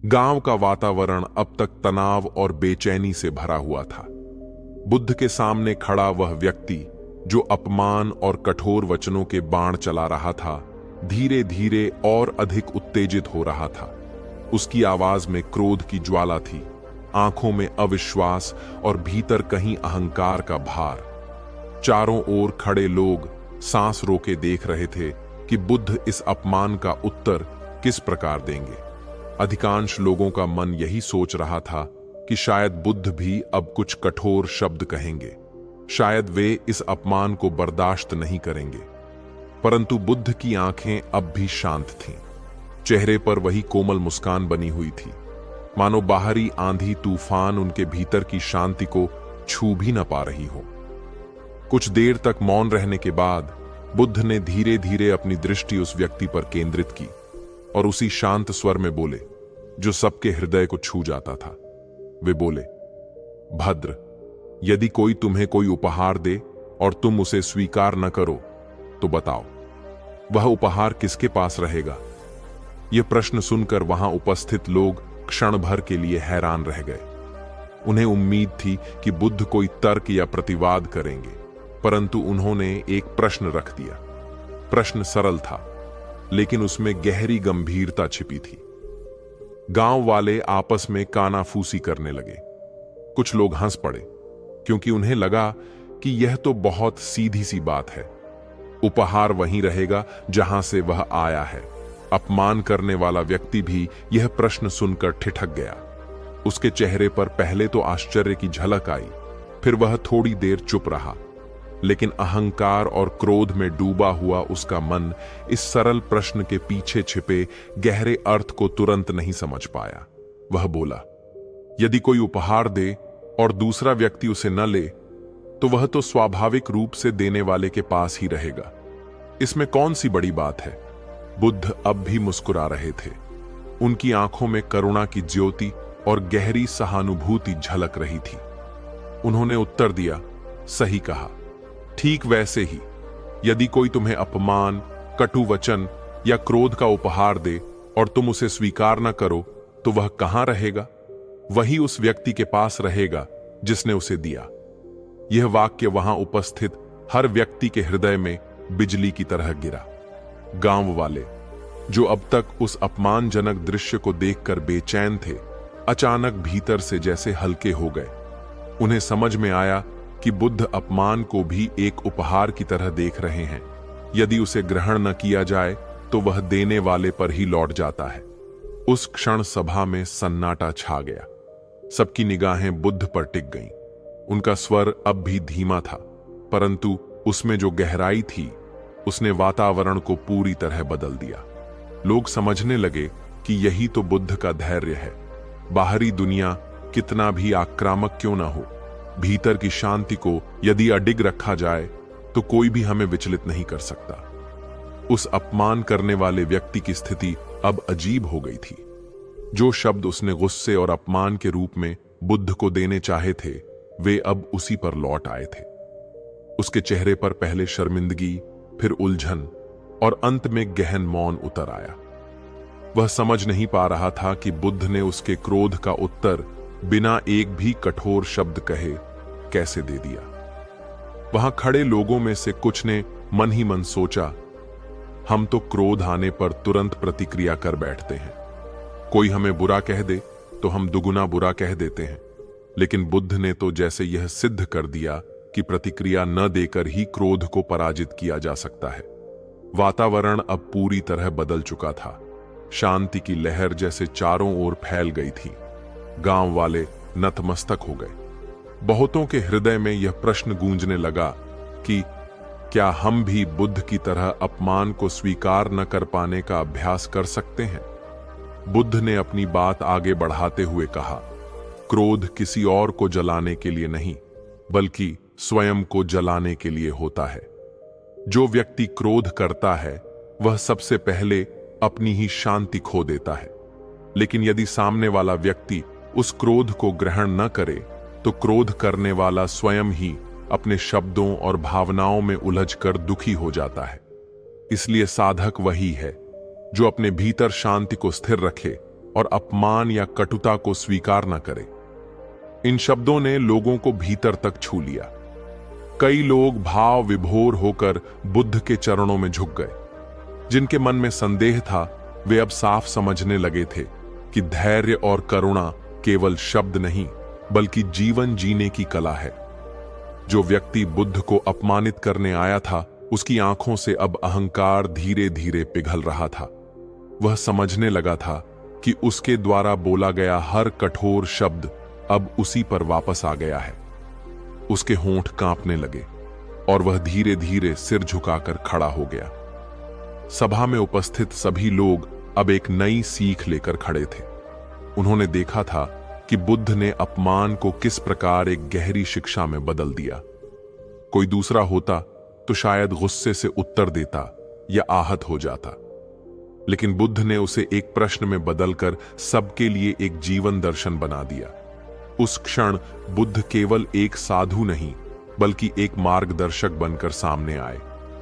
गांव का वातावरण अब तक तनाव और बेचैनी से भरा हुआ था। बुद्ध के सामने खड़ा वह व्यक्ति जो अपमान और कठोर वचनों के बाण चला रहा था, धीरे धीरे और अधिक उत्तेजित हो रहा था। उसकी आवाज में क्रोध की ज्वाला थी, आंखों में अविश्वास और भीतर कहीं अहंकार का भार। चारों ओर खड़े लोग सांस रोके देख रहे थे कि बुद्ध इस अपमान का उत्तर किस प्रकार देंगे। अधिकांश लोगों का मन यही सोच रहा था कि शायद बुद्ध भी अब कुछ कठोर शब्द कहेंगे, शायद वे इस अपमान को बर्दाश्त नहीं करेंगे। परंतु बुद्ध की आंखें अब भी शांत थीं। चेहरे पर वही कोमल मुस्कान बनी हुई थी, मानो बाहरी आंधी तूफान उनके भीतर की शांति को छू भी न पा रही हो। कुछ देर तक मौन रहने के बाद बुद्ध ने धीरे धीरे अपनी दृष्टि उस व्यक्ति पर केंद्रित की और उसी शांत स्वर में बोले जो सबके हृदय को छू जाता था। वे बोले, भद्र, यदि कोई तुम्हें कोई उपहार दे और तुम उसे स्वीकार न करो तो बताओ, वह उपहार किसके पास रहेगा? यह प्रश्न सुनकर वहां उपस्थित लोग क्षण भर के लिए हैरान रह गए। उन्हें उम्मीद थी कि बुद्ध कोई तर्क या प्रतिवाद करेंगे, परंतु उन्होंने एक प्रश्न रख दिया। प्रश्न सरल था, लेकिन उसमें गहरी गंभीरता छिपी थी। गांव वाले आपस में कानाफूसी करने लगे। कुछ लोग हंस पड़े, क्योंकि उन्हें लगा कि यह तो बहुत सीधी सी बात है। उपहार वहीं रहेगा जहां से वह आया है। अपमान करने वाला व्यक्ति भी यह प्रश्न सुनकर ठिठक गया। उसके चेहरे पर पहले तो आश्चर्य की झलक आई, फिर वह थोड़ी देर चुप रहा। लेकिन अहंकार और क्रोध में डूबा हुआ उसका मन इस सरल प्रश्न के पीछे छिपे गहरे अर्थ को तुरंत नहीं समझ पाया। वह बोला, यदि कोई उपहार दे और दूसरा व्यक्ति उसे न ले, तो वह तो स्वाभाविक रूप से देने वाले के पास ही रहेगा। इसमें कौन सी बड़ी बात है? बुद्ध अब भी मुस्कुरा रहे थे। उनकी आंखों में करुणा की ज्योति और गहरी सहानुभूति झलक रही थी। उन्होंने उत्तर दिया, सही कहा। ठीक वैसे ही, यदि कोई तुम्हें अपमान, कटु वचन या क्रोध का उपहार दे और तुम उसे स्वीकार न करो, तो वह कहां रहेगा? वही उस व्यक्ति के पास रहेगा जिसने उसे दिया। यह वाक्य वहां उपस्थित हर व्यक्ति के हृदय में बिजली की तरह गिरा। गांव वाले, जो अब तक उस अपमानजनक दृश्य को देखकर बेचैन थे, अचानक भीतर से जैसे हल्के हो गए। उन्हें समझ में आया कि बुद्ध अपमान को भी एक उपहार की तरह देख रहे हैं। यदि उसे ग्रहण न किया जाए तो वह देने वाले पर ही लौट जाता है। उस क्षण सभा में सन्नाटा छा गया। सबकी निगाहें बुद्ध पर टिक गईं। उनका स्वर अब भी धीमा था, परंतु उसमें जो गहराई थी उसने वातावरण को पूरी तरह बदल दिया। लोग समझने लगे कि यही तो बुद्ध का धैर्य है। बाहरी दुनिया कितना भी आक्रामक क्यों ना हो, भीतर की शांति को यदि अडिग रखा जाए तो कोई भी हमें विचलित नहीं कर सकता। उस अपमान करने वाले व्यक्ति की स्थिति अब अजीब हो गई थी। जो शब्द उसने गुस्से और अपमान के रूप में बुद्ध को देने चाहे थे, वे अब उसी पर लौट आए थे। उसके चेहरे पर पहले शर्मिंदगी, फिर उलझन और अंत में गहन मौन उतर आया। वह समझ नहीं पा रहा था कि बुद्ध ने उसके क्रोध का उत्तर बिना एक भी कठोर शब्द कहे कैसे दे दिया। वहां खड़े लोगों में से कुछ ने मन ही मन सोचा, हम तो क्रोध आने पर तुरंत प्रतिक्रिया कर बैठते हैं। कोई हमें बुरा कह दे तो हम दुगुना बुरा कह देते हैं। लेकिन बुद्ध ने तो जैसे यह सिद्ध कर दिया कि प्रतिक्रिया न देकर ही क्रोध को पराजित किया जा सकता है। वातावरण अब पूरी तरह बदल चुका था। शांति की लहर जैसे चारों ओर फैल गई थी। गांव वाले नतमस्तक हो गए। बहुतों के हृदय में यह प्रश्न गूंजने लगा कि क्या हम भी बुद्ध की तरह अपमान को स्वीकार न कर पाने का अभ्यास कर सकते हैं? बुद्ध ने अपनी बात आगे बढ़ाते हुए कहा, क्रोध किसी और को जलाने के लिए नहीं, बल्कि स्वयं को जलाने के लिए होता है। जो व्यक्ति क्रोध करता है वह सबसे पहले अपनी ही शांति खो देता है। लेकिन यदि सामने वाला व्यक्ति उस क्रोध को ग्रहण न करे तो क्रोध करने वाला स्वयं ही अपने शब्दों और भावनाओं में उलझकर दुखी हो जाता है। इसलिए साधक वही है जो अपने भीतर शांति को स्थिर रखे और अपमान या कटुता को स्वीकार न करे। इन शब्दों ने लोगों को भीतर तक छू लिया। कई लोग भाव विभोर होकर बुद्ध के चरणों में झुक गए। जिनके मन में संदेह था, वे अब साफ समझने लगे थे कि धैर्य और करुणा केवल शब्द नहीं, बल्कि जीवन जीने की कला है। जो व्यक्ति बुद्ध को अपमानित करने आया था, उसकी आंखों से अब अहंकार धीरे धीरे पिघल रहा था। वह समझने लगा था कि उसके द्वारा बोला गया हर कठोर शब्द अब उसी पर वापस आ गया है। उसके होंठ कांपने लगे और वह धीरे धीरे सिर झुकाकर खड़ा हो गया। सभा में उपस्थित सभी लोग अब एक नई सीख लेकर खड़े थे। उन्होंने देखा था कि बुद्ध ने अपमान को किस प्रकार एक गहरी शिक्षा में बदल दिया। कोई दूसरा होता तो शायद गुस्से से उत्तर देता या आहत हो जाता, लेकिन बुद्ध ने उसे एक प्रश्न में बदलकर सबके लिए एक जीवन दर्शन बना दिया। उस क्षण बुद्ध केवल एक साधु नहीं, बल्कि एक मार्गदर्शक बनकर सामने आए,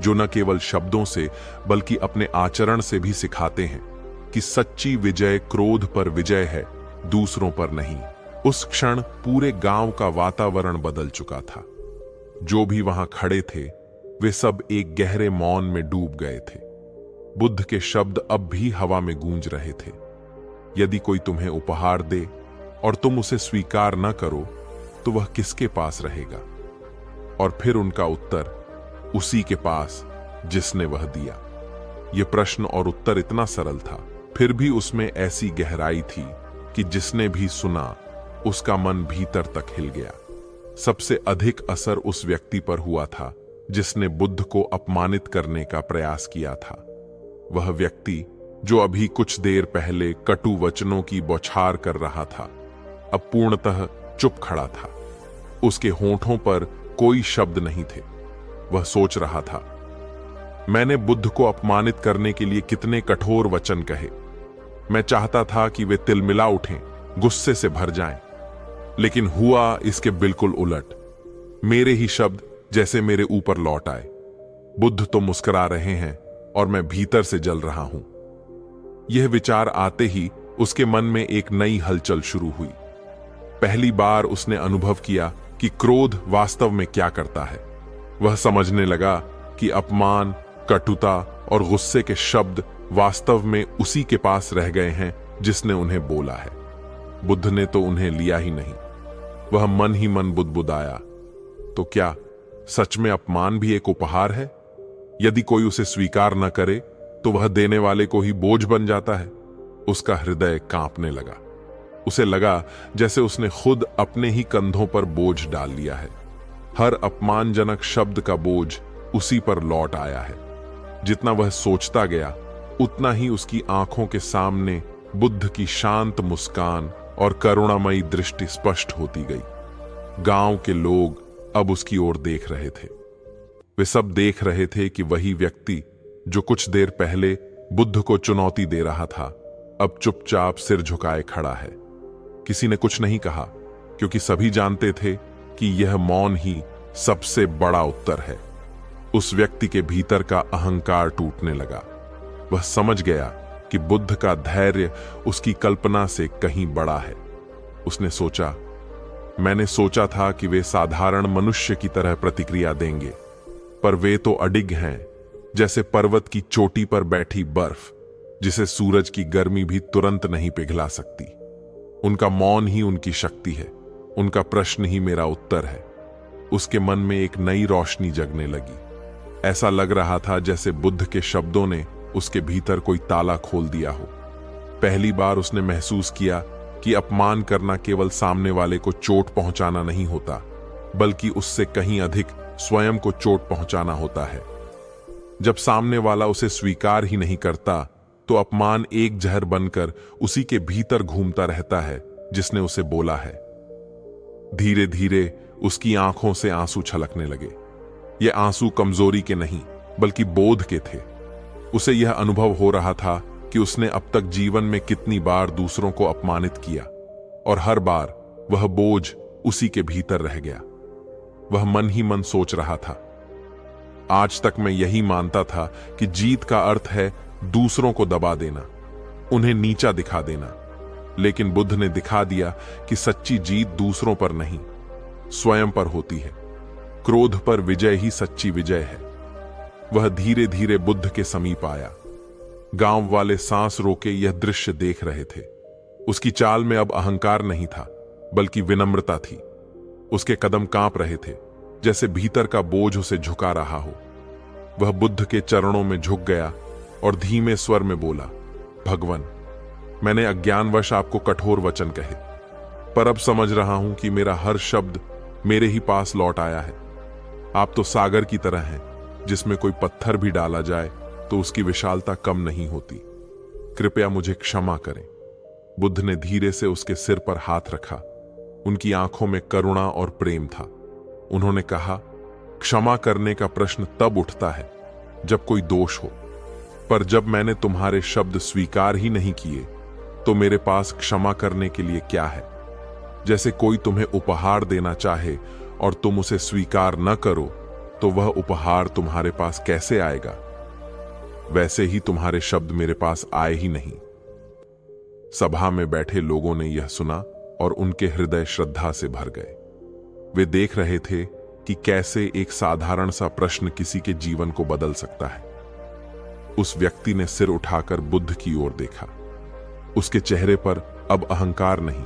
जो न केवल शब्दों से बल्कि अपने आचरण से भी सिखाते हैं कि सच्ची विजय क्रोध पर विजय है, दूसरों पर नहीं। उस क्षण पूरे गांव का वातावरण बदल चुका था। जो भी वहां खड़े थे, वे सब एक गहरे मौन में डूब गए थे। बुद्ध के शब्द अब भी हवा में गूंज रहे थे। यदि कोई तुम्हें उपहार दे और तुम उसे स्वीकार न करो, तो वह किसके पास रहेगा? और फिर उनका उत्तर, उसी के पास जिसने वह दिया। यह प्रश्न और उत्तर इतना सरल था, फिर भी उसमें ऐसी गहराई थी कि जिसने भी सुना, उसका मन भीतर तक हिल गया। सबसे अधिक असर उस व्यक्ति पर हुआ था जिसने बुद्ध को अपमानित करने का प्रयास किया था। वह व्यक्ति जो अभी कुछ देर पहले कटु वचनों की बौछार कर रहा था, अब पूर्णतः चुप खड़ा था। उसके होंठों पर कोई शब्द नहीं थे। वह सोच रहा था, मैंने बुद्ध को अपमानित करने के लिए कितने कठोर वचन कहे। मैं चाहता था कि वे तिलमिला उठें, गुस्से से भर जाएं, लेकिन हुआ इसके बिल्कुल उलट। मेरे ही शब्द जैसे मेरे ऊपर लौट आए। बुद्ध तो मुस्कुरा रहे हैं और मैं भीतर से जल रहा हूं। यह विचार आते ही उसके मन में एक नई हलचल शुरू हुई। पहली बार उसने अनुभव किया कि क्रोध वास्तव में क्या करता है। वह समझने लगा कि अपमान, कटुता और गुस्से के शब्द वास्तव में उसी के पास रह गए हैं जिसने उन्हें बोला है। बुद्ध ने तो उन्हें लिया ही नहीं। वह मन ही मन बुदबुदाया, तो क्या सच में अपमान भी एक उपहार है? यदि कोई उसे स्वीकार न करे तो वह देने वाले को ही बोझ बन जाता है। उसका हृदय कांपने लगा। उसे लगा जैसे उसने खुद अपने ही कंधों पर बोझ डाल लिया है। हर अपमानजनक शब्द का बोझ उसी पर लौट आया है। जितना वह सोचता गया, उतना ही उसकी आंखों के सामने बुद्ध की शांत मुस्कान और करुणामयी दृष्टि स्पष्ट होती गई। गांव के लोग अब उसकी ओर देख रहे थे। वे सब देख रहे थे कि वही व्यक्ति जो कुछ देर पहले बुद्ध को चुनौती दे रहा था, अब चुपचाप सिर झुकाए खड़ा है। किसी ने कुछ नहीं कहा, क्योंकि सभी जानते थे कि यह मौन ही सबसे बड़ा उत्तर है। उस व्यक्ति के भीतर का अहंकार टूटने लगा। वह समझ गया कि बुद्ध का धैर्य उसकी कल्पना से कहीं बड़ा है। उसने सोचा, मैंने सोचा था कि वे साधारण मनुष्य की तरह प्रतिक्रिया देंगे, पर वे तो अडिग हैं, जैसे पर्वत की चोटी पर बैठी बर्फ, जिसे सूरज की गर्मी भी तुरंत नहीं पिघला सकती। उनका मौन ही उनकी शक्ति है। उनका प्रश्न ही मेरा उत्तर है। उसके मन में एक नई रोशनी जगने लगी। ऐसा लग रहा था जैसे बुद्ध के शब्दों ने उसके भीतर कोई ताला खोल दिया हो। पहली बार उसने महसूस किया कि अपमान करना केवल सामने वाले को चोट पहुंचाना नहीं होता, बल्कि उससे कहीं अधिक स्वयं को चोट पहुंचाना होता है। जब सामने वाला उसे स्वीकार ही नहीं करता, तो अपमान एक जहर बनकर उसी के भीतर घूमता रहता है जिसने उसे बोला है। धीरे धीरे उसकी आंखों से आंसू छलकने लगे। ये आंसू कमजोरी के नहीं, बल्कि बोध के थे। उसे यह अनुभव हो रहा था कि उसने अब तक जीवन में कितनी बार दूसरों को अपमानित किया, और हर बार वह बोझ उसी के भीतर रह गया। वह मन ही मन सोच रहा था, आज तक मैं यही मानता था कि जीत का अर्थ है दूसरों को दबा देना, उन्हें नीचा दिखा देना, लेकिन बुद्ध ने दिखा दिया कि सच्ची जीत दूसरों पर नहीं, स्वयं पर होती है। क्रोध पर विजय ही सच्ची विजय है। वह धीरे धीरे बुद्ध के समीप आया। गांव वाले सांस रोके यह दृश्य देख रहे थे। उसकी चाल में अब अहंकार नहीं था, बल्कि विनम्रता थी। उसके कदम कांप रहे थे, जैसे भीतर का बोझ उसे झुका रहा हो। वह बुद्ध के चरणों में झुक गया और धीमे स्वर में बोला, भगवन, मैंने अज्ञानवश आपको कठोर वचन कहे, पर अब समझ रहा हूं कि मेरा हर शब्द मेरे ही पास लौट आया है। आप तो सागर की तरह हैं, जिसमें कोई पत्थर भी डाला जाए तो उसकी विशालता कम नहीं होती। कृपया मुझे क्षमा करें। बुद्ध ने धीरे से उसके सिर पर हाथ रखा। उनकी आंखों में करुणा और प्रेम था। उन्होंने कहा, क्षमा करने का प्रश्न तब उठता है जब कोई दोष हो, पर जब मैंने तुम्हारे शब्द स्वीकार ही नहीं किए तो मेरे पास क्षमा करने के लिए क्या है। जैसे कोई तुम्हें उपहार देना चाहे और तुम उसे स्वीकार न करो तो वह उपहार तुम्हारे पास कैसे आएगा। वैसे ही तुम्हारे शब्द मेरे पास आए ही नहीं। सभा में बैठे लोगों ने यह सुना और उनके हृदय श्रद्धा से भर गए। वे देख रहे थे कि कैसे एक साधारण सा प्रश्न किसी के जीवन को बदल सकता है। उस व्यक्ति ने सिर उठाकर बुद्ध की ओर देखा। उसके चेहरे पर अब अहंकार नहीं,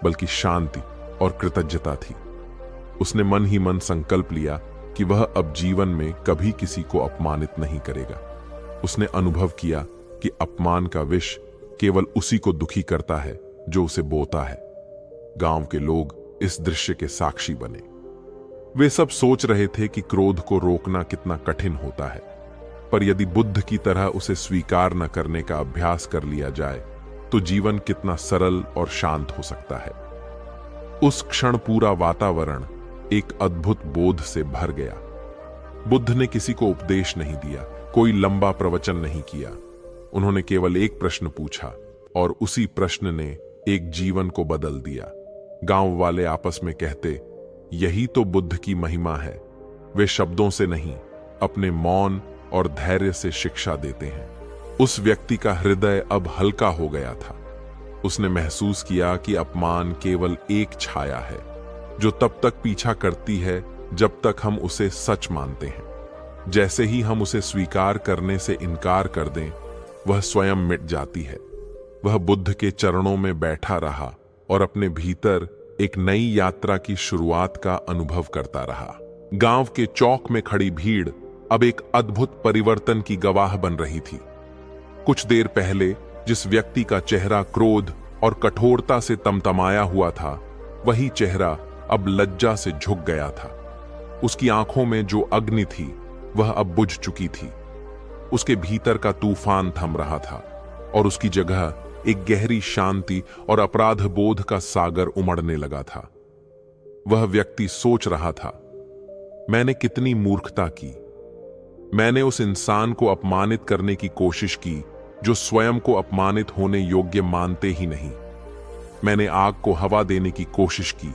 बल्कि शांति और कृतज्ञता थी। उसने मन ही मन संकल्प लिया कि वह अब जीवन में कभी किसी को अपमानित नहीं करेगा। उसने अनुभव किया कि अपमान का विष केवल उसी को दुखी करता है जो उसे बोता है। गांव के लोग इस दृश्य के साक्षी बने। वे सब सोच रहे थे कि क्रोध को रोकना कितना कठिन होता है, पर यदि बुद्ध की तरह उसे स्वीकार न करने का अभ्यास कर लिया जाए तो जीवन कितना सरल और शांत हो सकता है। उस क्षण पूरा वातावरण एक अद्भुत बोध से भर गया। बुद्ध ने किसी को उपदेश नहीं दिया, कोई लंबा प्रवचन नहीं किया। उन्होंने केवल एक प्रश्न पूछा और उसी प्रश्न ने एक जीवन को बदल दिया। गांव वाले आपस में कहते, यही तो बुद्ध की महिमा है। वे शब्दों से नहीं, अपने मौन और धैर्य से शिक्षा देते हैं। उस व्यक्ति का हृदय अब हल्का हो गया था। उसने महसूस किया कि अपमान केवल एक छाया है जो तब तक पीछा करती है जब तक हम उसे सच मानते हैं। जैसे ही हम उसे स्वीकार करने से इनकार कर दें, वह स्वयं मिट जाती है। वह बुद्ध के चरणों में बैठा रहा और अपने भीतर एक नई यात्रा की शुरुआत का अनुभव करता रहा। गांव के चौक में खड़ी भीड़ अब एक अद्भुत परिवर्तन की गवाह बन रही थी। कुछ देर पहले जिस व्यक्ति का चेहरा क्रोध और कठोरता से तमतमाया हुआ था, वही चेहरा अब लज्जा से झुक गया था। उसकी आंखों में जो अग्नि थी वह अब बुझ चुकी थी। उसके भीतर का तूफान थम रहा था और उसकी जगह एक गहरी शांति और अपराध बोध का सागर उमड़ने लगा था। वह व्यक्ति सोच रहा था, मैंने कितनी मूर्खता की। मैंने उस इंसान को अपमानित करने की कोशिश की जो स्वयं को अपमानित होने योग्य मानते ही नहीं। मैंने आग को हवा देने की कोशिश की,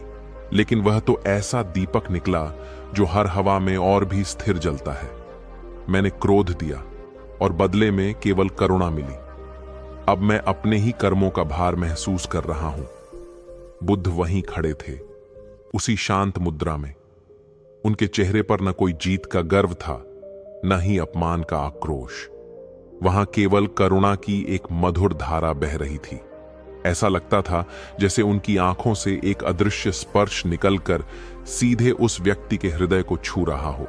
लेकिन वह तो ऐसा दीपक निकला जो हर हवा में और भी स्थिर जलता है। मैंने क्रोध दिया और बदले में केवल करुणा मिली। अब मैं अपने ही कर्मों का भार महसूस कर रहा हूं। बुद्ध वहीं खड़े थे, उसी शांत मुद्रा में। उनके चेहरे पर न कोई जीत का गर्व था, न ही अपमान का आक्रोश। वहां केवल करुणा की एक मधुर धारा बह रही थी। ऐसा लगता था जैसे उनकी आंखों से एक अदृश्य स्पर्श निकलकर सीधे उस व्यक्ति के हृदय को छू रहा हो।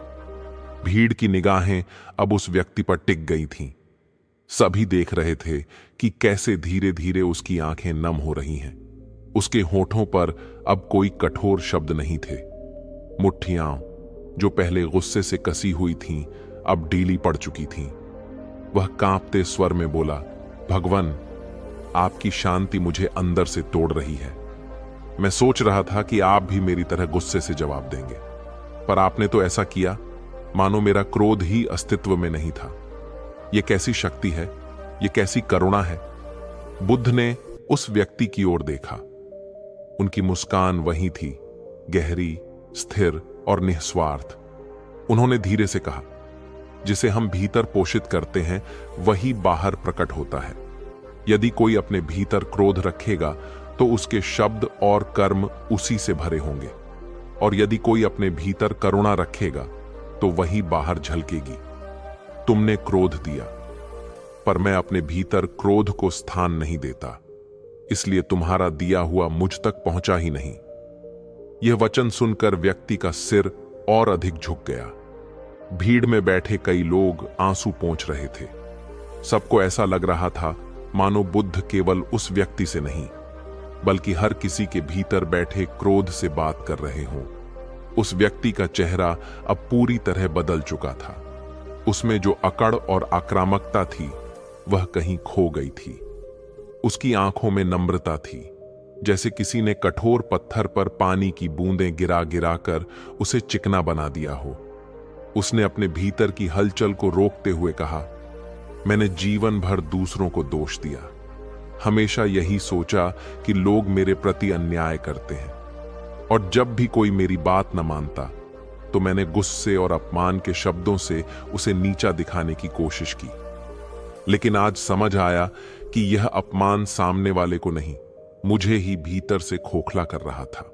भीड़ की निगाहें अब उस व्यक्ति पर टिक गई थीं। सभी देख रहे थे कि कैसे धीरे धीरे उसकी आंखें नम हो रही हैं। उसके होठों पर अब कोई कठोर शब्द नहीं थे। मुट्ठियां जो पहले गुस्से से कसी हुई थीं, अब ढीली पड़ चुकी थीं। वह कांपते स्वर में बोला, भगवन, आपकी शांति मुझे अंदर से तोड़ रही है। मैं सोच रहा था कि आप भी मेरी तरह गुस्से से जवाब देंगे, पर आपने तो ऐसा किया मानो मेरा क्रोध ही अस्तित्व में नहीं था। यह कैसी शक्ति है, यह कैसी करुणा है। बुद्ध ने उस व्यक्ति की ओर देखा। उनकी मुस्कान वही थी, गहरी, स्थिर और निस्वार्थ। उन्होंने धीरे से कहा, जिसे हम भीतर पोषित करते हैं वही बाहर प्रकट होता है। यदि कोई अपने भीतर क्रोध रखेगा तो उसके शब्द और कर्म उसी से भरे होंगे, और यदि कोई अपने भीतर करुणा रखेगा तो वही बाहर झलकेगी। तुमने क्रोध दिया, पर मैं अपने भीतर क्रोध को स्थान नहीं देता, इसलिए तुम्हारा दिया हुआ मुझ तक पहुंचा ही नहीं। यह वचन सुनकर व्यक्ति का सिर और अधिक झुक गया। भीड़ में बैठे कई लोग आंसू पोंछ रहे थे। सबको ऐसा लग रहा था मानो बुद्ध केवल उस व्यक्ति से नहीं, बल्कि हर किसी के भीतर बैठे क्रोध से बात कर रहे हों। उस व्यक्ति का चेहरा अब पूरी तरह बदल चुका था। उसमें जो अकड़ और आक्रामकता थी वह कहीं खो गई थी। उसकी आंखों में नम्रता थी, जैसे किसी ने कठोर पत्थर पर पानी की बूंदें गिरा गिरा कर उसे चिकना बना दिया हो। उसने अपने भीतर की हलचल को रोकते हुए कहा, मैंने जीवन भर दूसरों को दोष दिया, हमेशा यही सोचा कि लोग मेरे प्रति अन्याय करते हैं, और जब भी कोई मेरी बात न मानता तो मैंने गुस्से और अपमान के शब्दों से उसे नीचा दिखाने की कोशिश की। लेकिन आज समझ आया कि यह अपमान सामने वाले को नहीं, मुझे ही भीतर से खोखला कर रहा था।